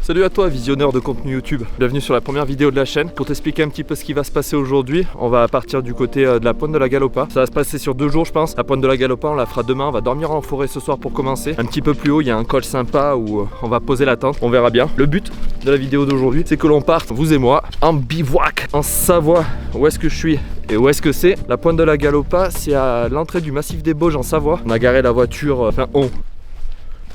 Salut à toi visionneur de contenu YouTube, bienvenue sur la première vidéo de la chaîne. Pour t'expliquer un petit peu ce qui va se passer aujourd'hui, on va partir du côté de la pointe de la Galopa. Ça va se passer sur 2 jours je pense. La pointe de la Galopa on la fera demain, on va dormir en forêt ce soir pour commencer. Un petit peu plus haut il y a un col sympa où on va poser la tente, on verra bien. Le but de la vidéo d'aujourd'hui c'est que l'on parte, vous et moi, en bivouac en Savoie. Où est-ce que je suis et où est-ce que c'est? La pointe de la Galopa, c'est à l'entrée du massif des Bauges en Savoie. On a garé la voiture,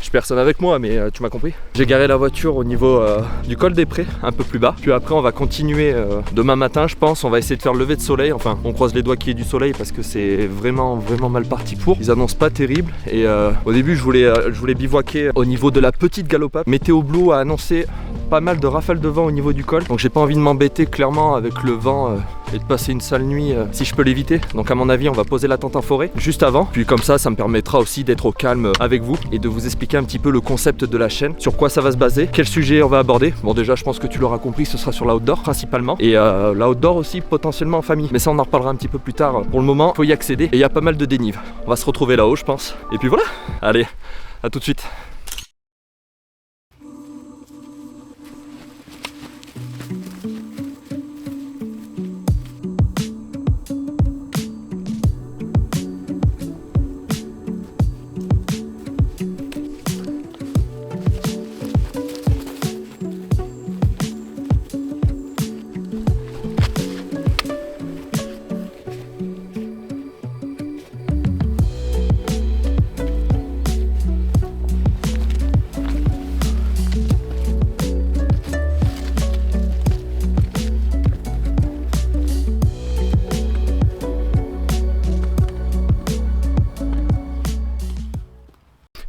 j'ai personne avec moi mais tu m'as compris. J'ai garé la voiture au niveau du col des Prés, un peu plus bas. Puis après on va continuer demain matin je pense. On va essayer de faire le lever de soleil. Enfin on croise les doigts qu'il y ait du soleil parce que c'est vraiment mal parti pour. Ils annoncent pas terrible. Et au début je voulais bivouaquer au niveau de la petite Galopa. Météo Blue a annoncé pas mal de rafales de vent au niveau du col. Donc j'ai pas envie de m'embêter clairement avec le vent et de passer une sale nuit si je peux l'éviter. Donc à mon avis on va poser la tente en forêt juste avant. Puis comme ça me permettra aussi d'être au calme avec vous et de vous expliquer un petit peu le concept de la chaîne, sur quoi ça va se baser, quel sujet on va aborder. Bon déjà je pense que tu l'auras compris, ce sera sur l'outdoor principalement et l'outdoor aussi potentiellement en famille. Mais ça on en reparlera un petit peu plus tard. Pour le moment il faut y accéder et il y a pas mal de dénives. On va se retrouver là-haut je pense. Et puis voilà, allez, à tout de suite.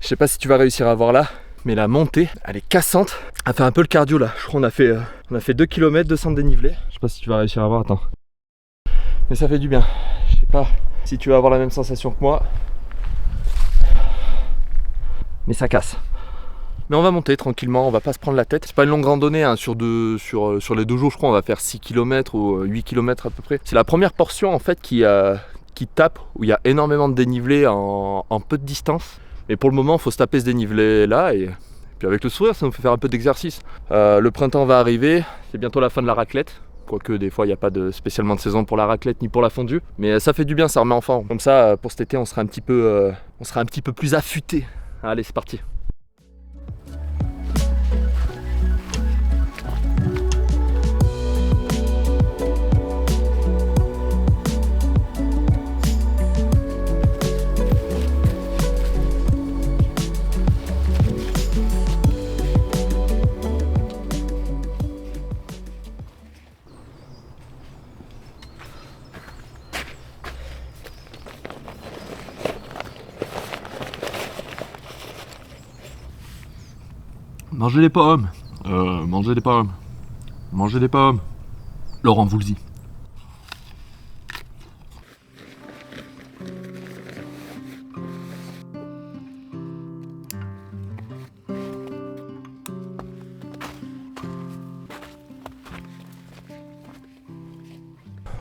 Je sais pas si tu vas réussir à voir là, mais la montée, elle est cassante. Elle fait un peu le cardio là. Je crois qu'on a fait 2 km, 200 de dénivelé. Je sais pas si tu vas réussir à voir, attends. Mais ça fait du bien. Je sais pas si tu vas avoir la même sensation que moi. Mais ça casse. Mais on va monter tranquillement, on va pas se prendre la tête. C'est pas une longue randonnée, hein. Sur les 2 jours je crois on va faire 6 km ou 8 km à peu près. C'est la première portion en fait qui tape, où il y a énormément de dénivelé en peu de distance. Et pour le moment, il faut se taper ce dénivelé là et puis avec le sourire, ça nous fait faire un peu d'exercice. Le printemps va arriver, c'est bientôt la fin de la raclette. Quoique des fois, il n'y a pas spécialement de saison pour la raclette ni pour la fondue. Mais ça fait du bien, ça remet en forme. Comme ça, pour cet été, on sera un petit peu plus affûté. Allez, c'est parti. Mangez des pommes. Mangez des pommes. Mangez des pommes. Laurent Voulzy.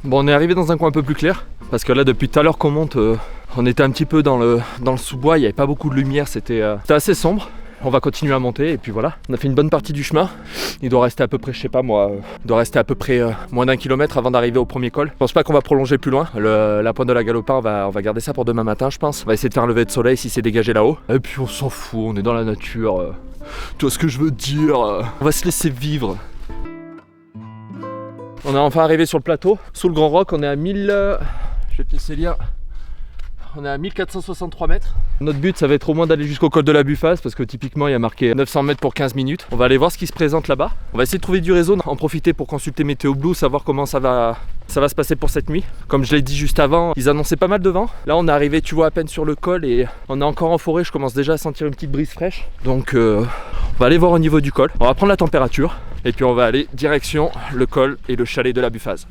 Bon, on est arrivé dans un coin un peu plus clair. Parce que là, depuis tout à l'heure qu'on monte, on était un petit peu dans le sous-bois. Il n'y avait pas beaucoup de lumière. C'était assez sombre. On va continuer à monter et puis voilà, on a fait une bonne partie du chemin. Il doit rester à peu près, je sais pas moi, moins d'1 kilomètre avant d'arriver au premier col. Je pense pas qu'on va prolonger plus loin. La pointe de la Galopa, on va garder ça pour demain matin je pense. On va essayer de faire un lever de soleil si c'est dégagé là-haut. Et puis on s'en fout, on est dans la nature. Tu vois ce que je veux dire, on va se laisser vivre. On est enfin arrivé sur le plateau. Sous le Grand Roc, on est à 1000... je vais te laisser lire. On est à 1463 mètres. Notre but ça va être au moins d'aller jusqu'au col de la Bufphase parce que typiquement il y a marqué 900 mètres pour 15 minutes. On va aller voir ce qui se présente là-bas. On va essayer de trouver du réseau, en profiter pour consulter Météo Blue, savoir comment ça va se passer pour cette nuit. Comme je l'ai dit juste avant, ils annonçaient pas mal de vent. Là on est arrivé tu vois à peine sur le col et on est encore en forêt, je commence déjà à sentir une petite brise fraîche. Donc on va aller voir au niveau du col. On va prendre la température et puis on va aller direction le col et le chalet de la Bufphase.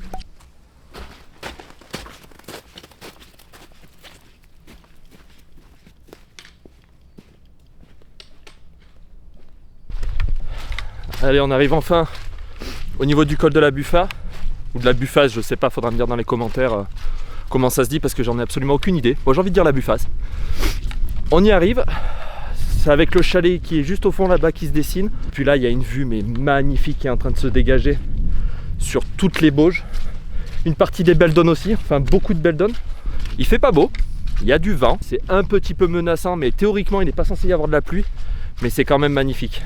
Allez, on arrive enfin au niveau du col de la Buffa, ou de la Bufphase, je sais pas, faudra me dire dans les commentaires comment ça se dit parce que j'en ai absolument aucune idée. Bon, j'ai envie de dire la Bufphase. On y arrive, C'est avec le chalet qui est juste au fond là-bas qui se dessine. Puis là, il y a une vue mais magnifique qui est en train de se dégager sur toutes les Bauges. Une partie des Beldonnes aussi, enfin beaucoup de Beldonnes. Il fait pas beau, il y a du vent, c'est un petit peu menaçant, mais théoriquement il n'est pas censé y avoir de la pluie, mais c'est quand même magnifique.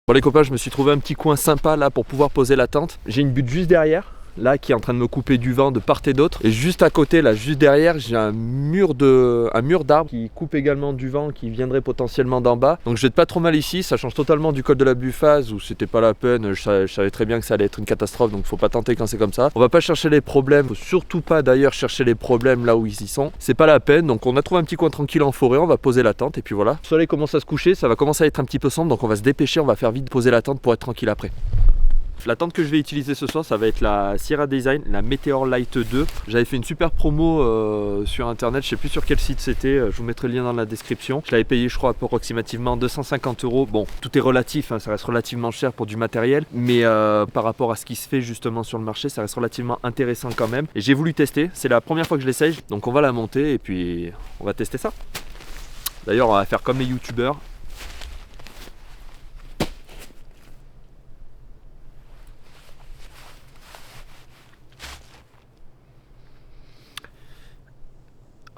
Bon les copains, je me suis trouvé un petit coin sympa là pour pouvoir poser la tente. J'ai une butte juste derrière, là qui est en train de me couper du vent de part et d'autre. Et juste à côté, là juste derrière, j'ai un mur d'arbres qui coupe également du vent qui viendrait potentiellement d'en bas. Donc je vais être pas trop mal ici, ça change totalement du col de la Bufphase où c'était pas la peine, je savais très bien que ça allait être une catastrophe, donc faut pas tenter quand c'est comme ça. On va pas chercher les problèmes, faut surtout pas d'ailleurs chercher les problèmes là où ils y sont. C'est pas la peine, donc on a trouvé un petit coin tranquille en forêt, on va poser la tente et puis voilà. Le soleil commence à se coucher, ça va commencer à être un petit peu sombre, donc on va se dépêcher, on va faire vite poser la tente pour être tranquille après. La tente que je vais utiliser ce soir, ça va être la Sierra Design, la Meteor Light 2. J'avais fait une super promo sur internet, je sais plus sur quel site c'était, je vous mettrai le lien dans la description. Je l'avais payé je crois approximativement 250 €. Bon, tout est relatif, hein, ça reste relativement cher pour du matériel, mais par rapport à ce qui se fait justement sur le marché, ça reste relativement intéressant quand même. Et j'ai voulu tester, c'est la première fois que je l'essaye, donc on va la monter et puis on va tester ça. D'ailleurs, on va faire comme les youtubeurs.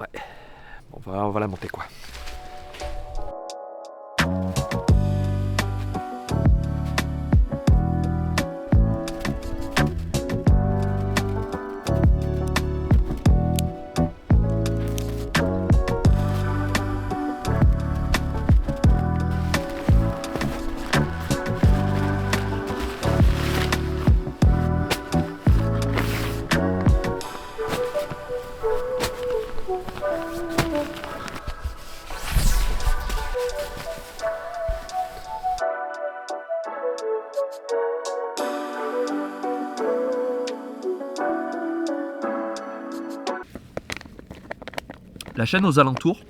Ouais, bon, on va la monter quoi. La chaîne aux alentours.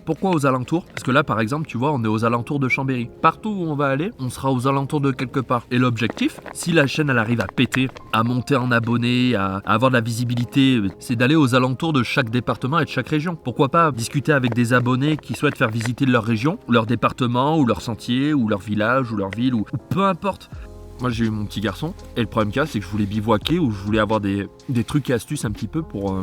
Pourquoi aux alentours? Parce que là par exemple tu vois on est aux alentours de Chambéry. Partout où on va aller on sera aux alentours de quelque part. Et l'objectif, si la chaîne elle arrive à péter, à monter en abonnés, à avoir de la visibilité, c'est d'aller aux alentours de chaque département et de chaque région. Pourquoi pas discuter avec des abonnés qui souhaitent faire visiter leur région, ou leur département, ou leur sentier, ou leur village, ou leur ville, ou peu importe. Moi j'ai eu mon petit garçon et le problème qu'il y a c'est que je voulais bivouaquer ou je voulais avoir des trucs et astuces un petit peu pour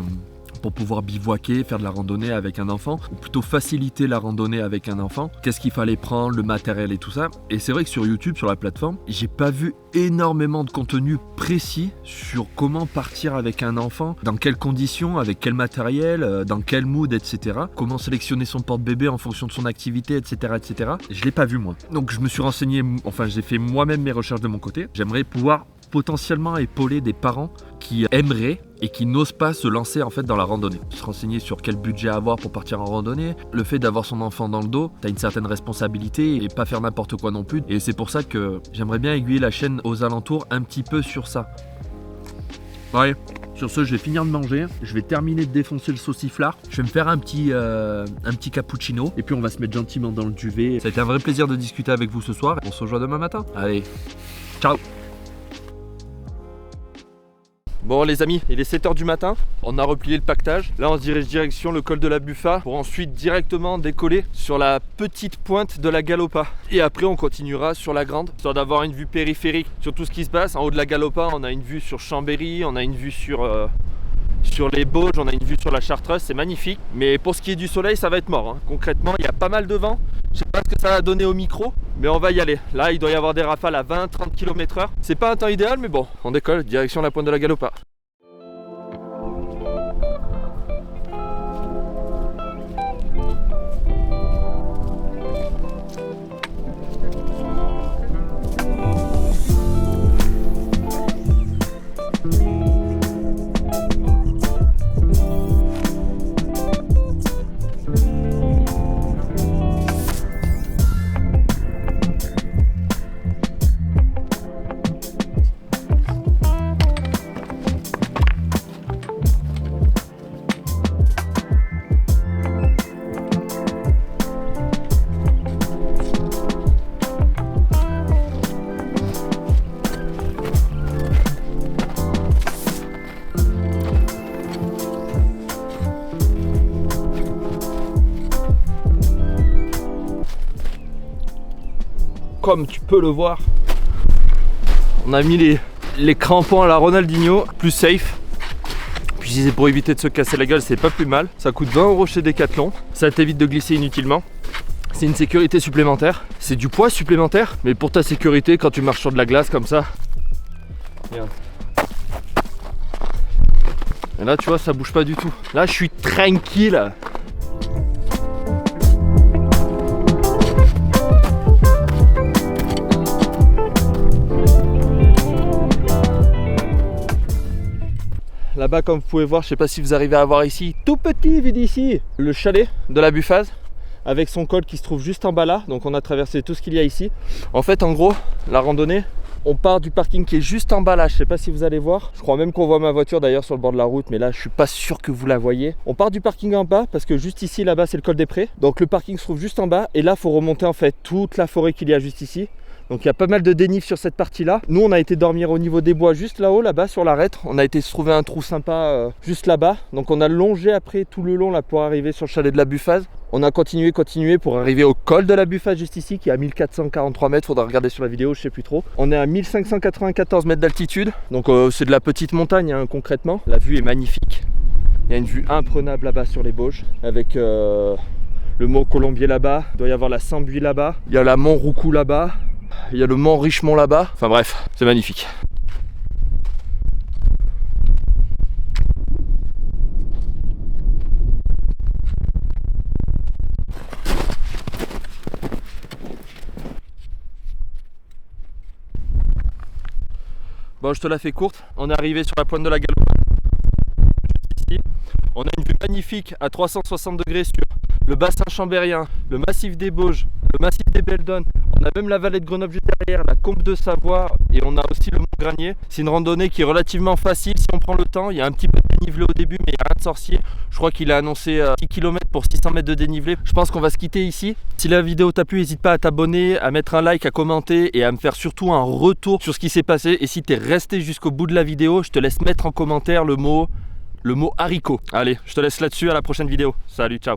pouvoir bivouaquer, faire de la randonnée avec un enfant, ou plutôt faciliter la randonnée avec un enfant. Qu'est-ce qu'il fallait prendre, le matériel et tout ça. Et c'est vrai que sur YouTube, sur la plateforme, j'ai pas vu énormément de contenu précis sur comment partir avec un enfant, dans quelles conditions, avec quel matériel, dans quel mood, etc. Comment sélectionner son porte-bébé en fonction de son activité, etc., etc. Je l'ai pas vu moi. Donc je me suis renseigné, enfin j'ai fait moi-même mes recherches de mon côté. J'aimerais pouvoir potentiellement épauler des parents qui aimeraient et qui n'osent pas se lancer en fait dans la randonnée. Se renseigner sur quel budget avoir pour partir en randonnée, le fait d'avoir son enfant dans le dos, t'as une certaine responsabilité et pas faire n'importe quoi non plus. Et c'est pour ça que j'aimerais bien aiguiller la chaîne aux alentours un petit peu sur ça. Ouais. Sur ce, je vais finir de manger, je vais terminer de défoncer le sauciflard, je vais me faire un petit cappuccino et puis on va se mettre gentiment dans le duvet. Ça a été un vrai plaisir de discuter avec vous ce soir. On se rejoint demain matin. Allez, ciao. Bon les amis, il est 7 h du matin, on a replié le pactage. Là on se dirige direction le col de la Buffa pour ensuite directement décoller sur la petite pointe de la Galopa. Et après on continuera sur la grande, histoire d'avoir une vue périphérique sur tout ce qui se passe. En haut de la Galopa, on a une vue sur Chambéry, on a une vue sur les Bauges, on a une vue sur la Chartreuse, c'est magnifique. Mais pour ce qui est du soleil, ça va être mort, hein. Concrètement, il y a pas mal de vent. Je sais pas ce que ça va donner au micro, mais on va y aller. Là, il doit y avoir des rafales à 20-30 km/h. C'est pas un temps idéal, mais bon, on décolle, direction la pointe de la Galopa. comme tu peux le voir. On a mis les crampons à la Ronaldinho, plus safe. Puis je disais pour éviter de se casser la gueule, c'est pas plus mal. Ça coûte 20 € chez Decathlon. Ça t'évite de glisser inutilement. C'est une sécurité supplémentaire. C'est du poids supplémentaire. Mais pour ta sécurité, quand tu marches sur de la glace comme ça. Regarde. Et là tu vois, ça bouge pas du tout. Là je suis tranquille. Là-bas, comme vous pouvez voir, je sais pas si vous arrivez à voir ici, tout petit vu d'ici, le chalet de la Buffaz avec son col qui se trouve juste en bas là. Donc on a traversé tout ce qu'il y a ici. En fait, en gros, la randonnée, on part du parking qui est juste en bas là. Je sais pas si vous allez voir. Je crois même qu'on voit ma voiture d'ailleurs sur le bord de la route, mais là je suis pas sûr que vous la voyez. On part du parking en bas parce que juste ici, là-bas, c'est le col des Prés. Donc le parking se trouve juste en bas et là, faut remonter en fait toute la forêt qu'il y a juste ici. Donc il y a pas mal de dénive sur cette partie-là. Nous, on a été dormir au niveau des bois juste là-haut, là-bas sur l'arête. On a été se trouver un trou sympa juste là-bas. Donc on a longé après tout le long là pour arriver sur le chalet de la Buffaz. On a continué pour arriver au col de la Buffaz juste ici qui est à 1443 mètres. Faudra regarder sur la vidéo, je sais plus trop. On est à 1594 mètres d'altitude. Donc c'est de la petite montagne hein, concrètement. La vue est magnifique. Il y a une vue imprenable là-bas sur les Bauges avec le mont Colombier là-bas. Il doit y avoir la Sambuie là-bas. Il y a la Mont Roucou là-bas. Il y a le mont Richemont là-bas. Enfin bref, c'est magnifique. Bon, je te la fais courte. On est arrivé sur la pointe de la Galopa. Ici, on a une vue magnifique à 360 degrés sur le bassin chambérien, le massif des Bauges, le massif des Belles Donnes. On a même la vallée de Grenoble juste derrière, la Combe de Savoie et on a aussi le Mont Granier. C'est une randonnée qui est relativement facile si on prend le temps. Il y a un petit peu de dénivelé au début, mais il n'y a rien de sorcier. Je crois qu'il a annoncé 6 km pour 600 mètres de dénivelé. Je pense qu'on va se quitter ici. Si la vidéo t'a plu, n'hésite pas à t'abonner, à mettre un like, à commenter et à me faire surtout un retour sur ce qui s'est passé. Et si tu es resté jusqu'au bout de la vidéo, je te laisse mettre en commentaire le mot haricot. Allez, je te laisse là-dessus, à la prochaine vidéo. Salut, ciao.